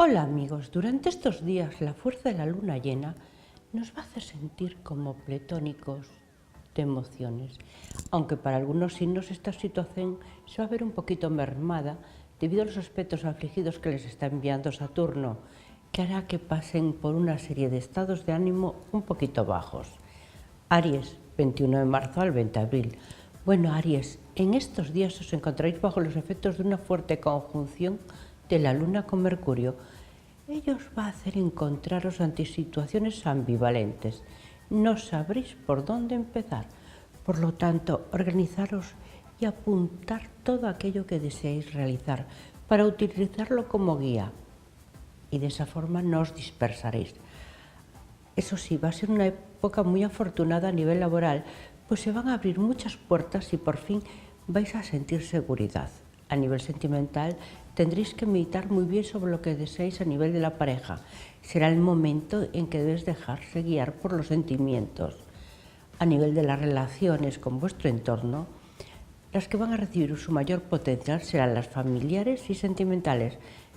Hola amigos, durante estos días la fuerza de la luna llena nos va a hacer sentir como pletónicos de emociones, aunque para algunos signos esta situación se va a ver un poquito mermada debido a los aspectos afligidos que les está enviando Saturno, que hará que pasen por una serie de estados de ánimo un poquito bajos. Aries, 21 de marzo al 20 de abril. Bueno, Aries, en estos días os encontraréis bajo los efectos de una fuerte conjunción de la Luna con Mercurio. Ello os va a hacer encontraros ante situaciones ambivalentes. No sabréis por dónde empezar. Por lo tanto, organizaros y apuntar todo aquello que deseáis realizar para utilizarlo como guía. Y de esa forma no os dispersaréis. Eso sí, va a ser una época muy afortunada a nivel laboral, pues se van a abrir muchas puertas y por fin vais a sentir seguridad. A nivel sentimental tendréis que meditar muy bien sobre lo que deseáis a nivel de la pareja. Será el momento en que debéis dejarse guiar por los sentimientos. A nivel de las relaciones con vuestro entorno, las que van a recibir su mayor potencial serán las familiares y sentimentales.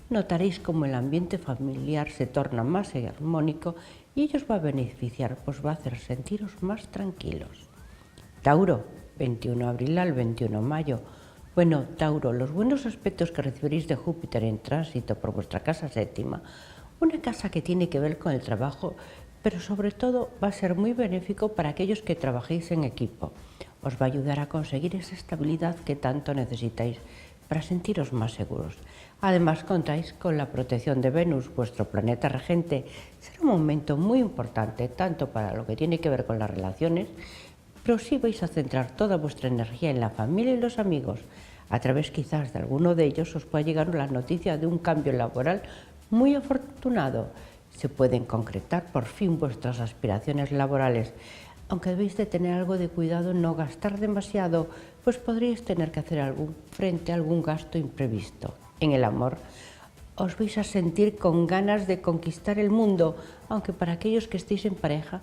Notaréis cómo el ambiente familiar se torna más armónico y ello os va a beneficiar, pues va a hacer sentiros más tranquilos. Tauro, 21 de abril al 21 de mayo. Bueno, Tauro, los buenos aspectos que recibiréis de Júpiter en tránsito por vuestra casa séptima, una casa que tiene que ver con el trabajo, pero sobre todo va a ser muy benéfico para aquellos que trabajéis en equipo. Os va a ayudar a conseguir esa estabilidad que tanto necesitáis para sentiros más seguros. Además, contáis con la protección de Venus, vuestro planeta regente. Será un momento muy importante, tanto para lo que tiene que ver con las relaciones, pero sí vais a centrar toda vuestra energía en la familia y los amigos. A través quizás de alguno de ellos os pueda llegar la noticia de un cambio laboral muy afortunado. Se pueden concretar por fin vuestras aspiraciones laborales, aunque debéis de tener algo de cuidado en no gastar demasiado, pues podríais tener que hacer frente a algún gasto imprevisto. En el amor, os vais a sentir con ganas de conquistar el mundo, aunque para aquellos que estéis en pareja,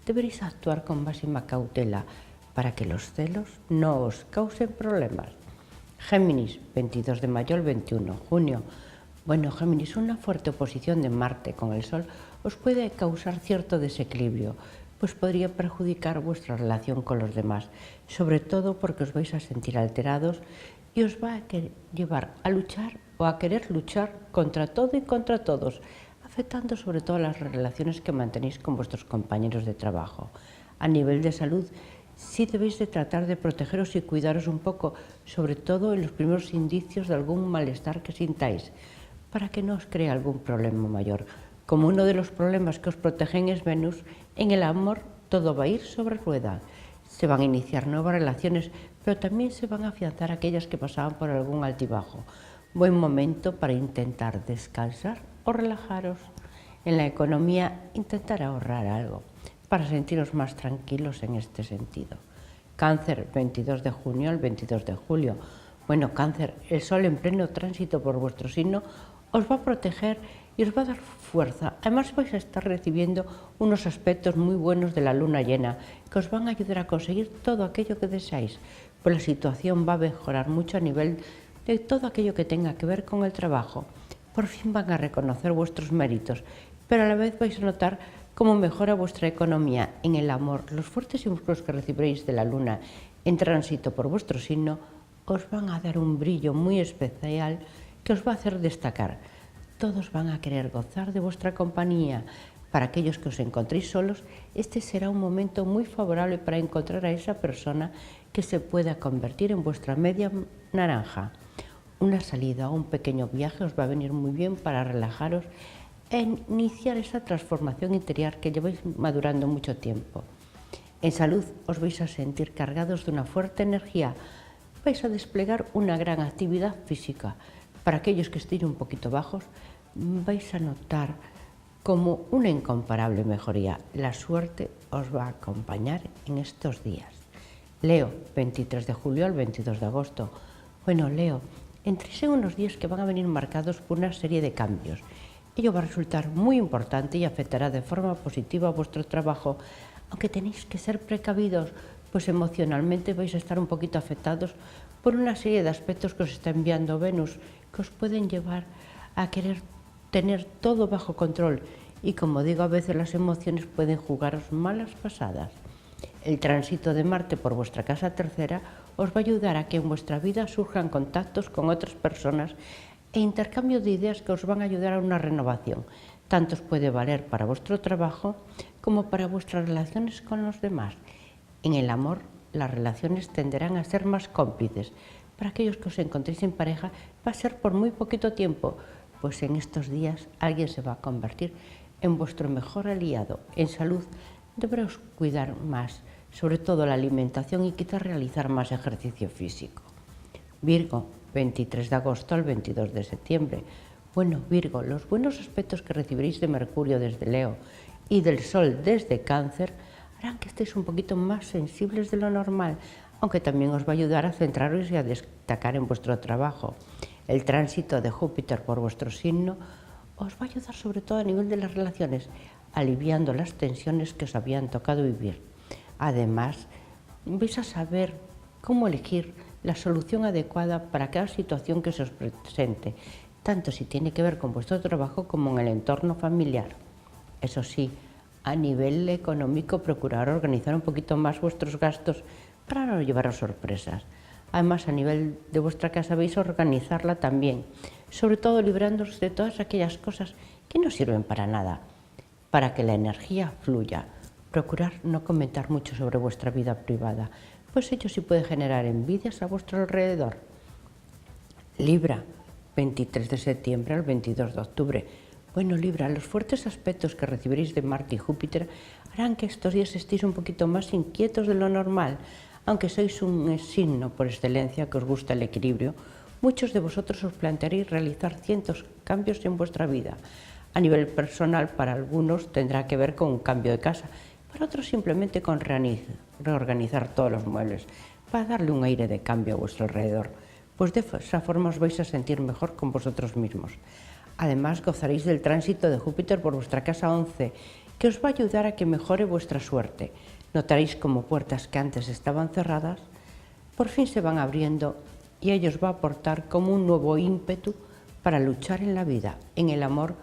deberéis actuar con máxima cautela para que los celos no os causen problemas. Géminis, 22 de mayo al 21 de junio. Bueno, Géminis, una fuerte oposición de Marte con el Sol os puede causar cierto desequilibrio, pues podría perjudicar vuestra relación con los demás, sobre todo porque os vais a sentir alterados y os va a llevar a luchar o a querer luchar contra todo y contra todos, afectando sobre todo las relaciones que mantenéis con vuestros compañeros de trabajo. A nivel de salud, sí debéis de tratar de protegeros y cuidaros un poco, sobre todo en los primeros indicios de algún malestar que sintáis, para que no os cree algún problema mayor. Como uno de los problemas que os protegen es Venus, en el amor todo va a ir sobre ruedas. Se van a iniciar nuevas relaciones, pero también se van a afianzar aquellas que pasaban por algún altibajo. Buen momento para intentar descansar o relajaros. En la economía, intentar ahorrar algo, para sentiros más tranquilos en este sentido. Cáncer, 22 de junio al 22 de julio. Bueno, Cáncer, el Sol en pleno tránsito por vuestro signo os va a proteger y os va a dar fuerza. Además vais a estar recibiendo unos aspectos muy buenos de la luna llena que os van a ayudar a conseguir todo aquello que deseáis. Pues la situación va a mejorar mucho a nivel de todo aquello que tenga que ver con el trabajo. Por fin van a reconocer vuestros méritos, pero a la vez vais a notar cómo mejora vuestra economía. En el amor, los fuertes impulsos que recibiréis de la luna en tránsito por vuestro signo os van a dar un brillo muy especial que os va a hacer destacar. Todos van a querer gozar de vuestra compañía. Para aquellos que os encontréis solos, este será un momento muy favorable para encontrar a esa persona que se pueda convertir en vuestra media naranja. Una salida o un pequeño viaje os va a venir muy bien para relajaros e iniciar esa transformación interior que lleváis madurando mucho tiempo. En salud os vais a sentir cargados de una fuerte energía. Vais a desplegar una gran actividad física. Para aquellos que estén un poquito bajos, vais a notar como una incomparable mejoría. La suerte os va a acompañar en estos días. Leo, 23 de julio al 22 de agosto. Bueno, Leo, entréis en unos días que van a venir marcados por una serie de cambios. Ello va a resultar muy importante y afectará de forma positiva a vuestro trabajo, aunque tenéis que ser precavidos, pues emocionalmente vais a estar un poquito afectados por una serie de aspectos que os está enviando Venus, que os pueden llevar a querer tener todo bajo control y, como digo, a veces las emociones pueden jugaros malas pasadas. El tránsito de Marte por vuestra casa tercera os va a ayudar a que en vuestra vida surjan contactos con otras personas e intercambio de ideas que os van a ayudar a una renovación. Tanto os puede valer para vuestro trabajo como para vuestras relaciones con los demás. En el amor, las relaciones tenderán a ser más cómplices. Para aquellos que os encontréis en pareja, va a ser por muy poquito tiempo, pues en estos días alguien se va a convertir en vuestro mejor aliado. En salud, deberos cuidar más, sobre todo la alimentación y quizás realizar más ejercicio físico. Virgo, 23 de agosto al 22 de septiembre. Bueno, Virgo, los buenos aspectos que recibiréis de Mercurio desde Leo y del Sol desde Cáncer harán que estéis un poquito más sensibles de lo normal, aunque también os va a ayudar a centraros y a destacar en vuestro trabajo. El tránsito de Júpiter por vuestro signo os va a ayudar sobre todo a nivel de las relaciones, aliviando las tensiones que os habían tocado vivir. Además, vais a saber cómo elegir la solución adecuada para cada situación que se os presente, tanto si tiene que ver con vuestro trabajo como en el entorno familiar. Eso sí, a nivel económico, procurar organizar un poquito más vuestros gastos para no llevaros sorpresas. Además, a nivel de vuestra casa vais a organizarla también, sobre todo librándoos de todas aquellas cosas que no sirven para nada, para que la energía fluya. Procurar no comentar mucho sobre vuestra vida privada, pues ello sí puede generar envidias a vuestro alrededor. Libra, 23 de septiembre al 22 de octubre. Bueno, Libra, los fuertes aspectos que recibiréis de Marte y Júpiter harán que estos días estéis un poquito más inquietos de lo normal. Aunque sois un signo por excelencia que os gusta el equilibrio, muchos de vosotros os plantearéis realizar cientos cambios en vuestra vida. A nivel personal, para algunos tendrá que ver con un cambio de casa, para otros simplemente con reorganizar todos los muebles, para darle un aire de cambio a vuestro alrededor, pues de esa forma os vais a sentir mejor con vosotros mismos. Además, gozaréis del tránsito de Júpiter por vuestra casa 11, que os va a ayudar a que mejore vuestra suerte. Notaréis como puertas que antes estaban cerradas, por fin se van abriendo y ello os va a aportar como un nuevo ímpetu para luchar en la vida. En el amor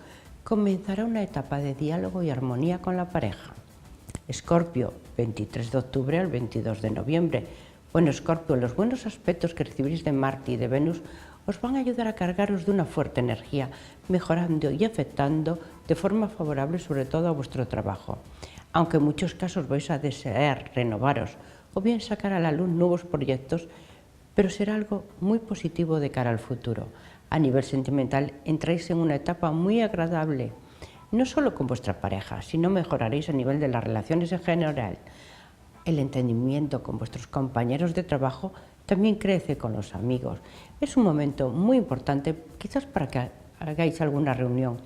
comenzará una etapa de diálogo y armonía con la pareja. Escorpio, 23 de octubre al 22 de noviembre. Bueno, Escorpio, los buenos aspectos que recibiréis de Marte y de Venus os van a ayudar a cargaros de una fuerte energía, mejorando y afectando de forma favorable sobre todo a vuestro trabajo. Aunque en muchos casos vais a desear renovaros o bien sacar a la luz nuevos proyectos, pero será algo muy positivo de cara al futuro. A nivel sentimental entráis en una etapa muy agradable, no solo con vuestra pareja, sino mejoraréis a nivel de las relaciones en general. El entendimiento con vuestros compañeros de trabajo también crece con los amigos. Es un momento muy importante, quizás para que hagáis alguna reunión,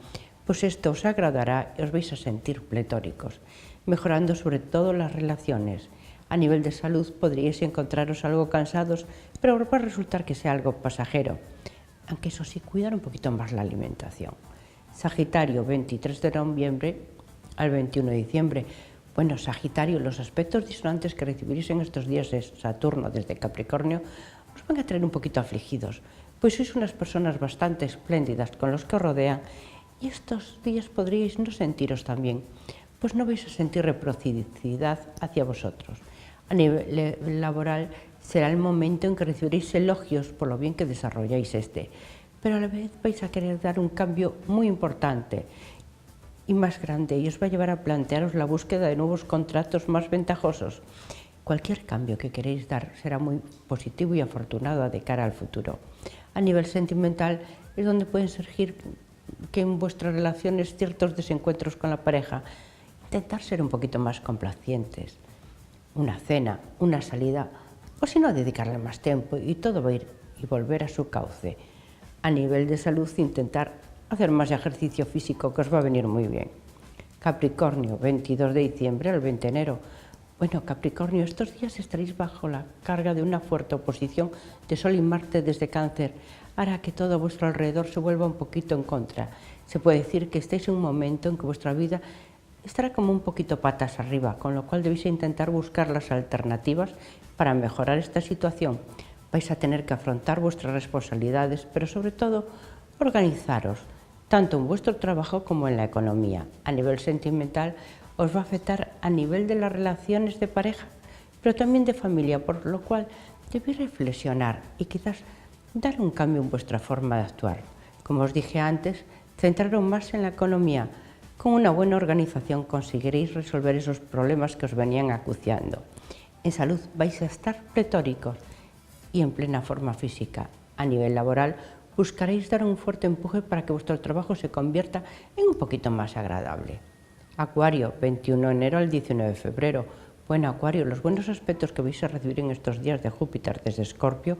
pues esto os agradará y os vais a sentir pletóricos, mejorando sobre todo las relaciones. A nivel de salud podríais encontraros algo cansados, pero va a resultar que sea algo pasajero, aunque eso sí, cuidar un poquito más la alimentación. Sagitario, 23 de noviembre al 21 de diciembre. Bueno, Sagitario, los aspectos disonantes que recibiréis en estos días de Saturno desde Capricornio os van a traer un poquito afligidos, pues sois unas personas bastante espléndidas con los que os rodean y estos días podríais no sentiros tan bien, pues no vais a sentir reciprocidad hacia vosotros. A nivel laboral será el momento en que recibiréis elogios por lo bien que desarrolláis pero a la vez vais a querer dar un cambio muy importante y más grande y os va a llevar a plantearos la búsqueda de nuevos contratos más ventajosos. Cualquier cambio que queréis dar será muy positivo y afortunado de cara al futuro. A nivel sentimental es donde pueden surgir que en vuestras relaciones ciertos desencuentros con la pareja, intentar ser un poquito más complacientes. Una cena, una salida, o si no, dedicarle más tiempo y todo va a ir y volver a su cauce. A nivel de salud, intentar hacer más ejercicio físico, que os va a venir muy bien. Capricornio, 22 de diciembre al 20 de enero. Bueno, Capricornio, estos días estaréis bajo la carga de una fuerte oposición de Sol y Marte desde Cáncer. Hará que todo a vuestro alrededor se vuelva un poquito en contra. Se puede decir que estáis en un momento en que vuestra vida estará como un poquito patas arriba, con lo cual debéis intentar buscar las alternativas para mejorar esta situación. Vais a tener que afrontar vuestras responsabilidades, pero sobre todo organizaros. tanto en vuestro trabajo como en la economía. A nivel sentimental os va a afectar a nivel de las relaciones de pareja, pero también de familia, por lo cual debéis reflexionar y quizás dar un cambio en vuestra forma de actuar. Como os dije antes, centraros más en la economía. Con una buena organización conseguiréis resolver esos problemas que os venían acuciando. En salud vais a estar pletóricos y en plena forma física. A nivel laboral buscaréis dar un fuerte empuje para que vuestro trabajo se convierta en un poquito más agradable. Acuario, 21 de enero al 19 de febrero. Bueno, Acuario, los buenos aspectos que vais a recibir en estos días de Júpiter desde Escorpio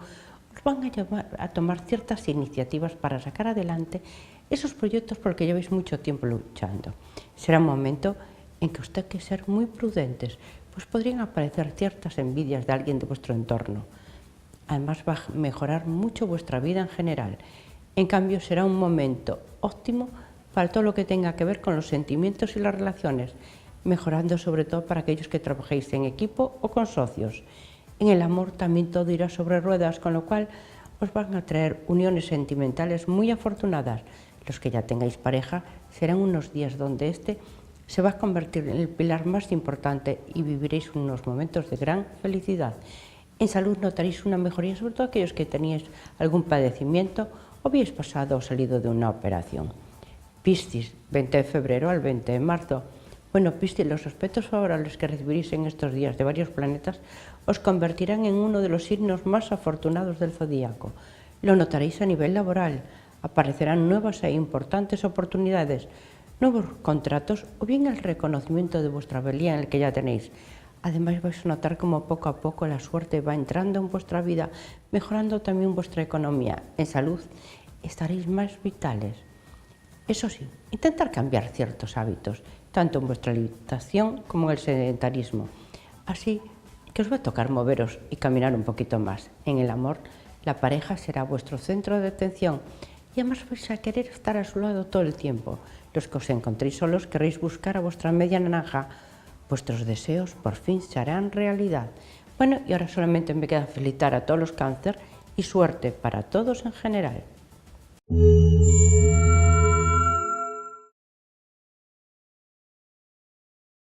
os van a llevar a tomar ciertas iniciativas para sacar adelante esos proyectos por los que lleváis mucho tiempo luchando. Será un momento en que os tenga que ser muy prudentes, pues podrían aparecer ciertas envidias de alguien de vuestro entorno. Además va a mejorar mucho vuestra vida en general. En cambio, será un momento óptimo para todo lo que tenga que ver con los sentimientos y las relaciones, mejorando sobre todo para aquellos que trabajéis en equipo o con socios. En el amor también todo irá sobre ruedas, con lo cual os van a traer uniones sentimentales muy afortunadas. Los que ya tengáis pareja, serán unos días donde este se va a convertir en el pilar más importante y viviréis unos momentos de gran felicidad. En salud notaréis una mejoría, sobre todo aquellos que teníais algún padecimiento o habéis pasado o salido de una operación. Piscis, 20 de febrero al 20 de marzo. Bueno, Piscis, los aspectos favorables que recibiréis en estos días de varios planetas os convertirán en uno de los signos más afortunados del zodíaco. Lo notaréis a nivel laboral. Aparecerán nuevas e importantes oportunidades, nuevos contratos o bien el reconocimiento de vuestra valía en el que ya tenéis. Además vais a notar como poco a poco la suerte va entrando en vuestra vida, mejorando también vuestra economía. En salud estaréis más vitales. Eso sí, intentar cambiar ciertos hábitos, tanto en vuestra alimentación como en el sedentarismo. Así que os va a tocar moveros y caminar un poquito más. En el amor, la pareja será vuestro centro de atención y además vais a querer estar a su lado todo el tiempo. Los que os encontréis solos querréis buscar a vuestra media naranja. Vuestros deseos por fin se harán realidad. Bueno, y ahora solamente me queda felicitar a todos los cáncer y suerte para todos en general.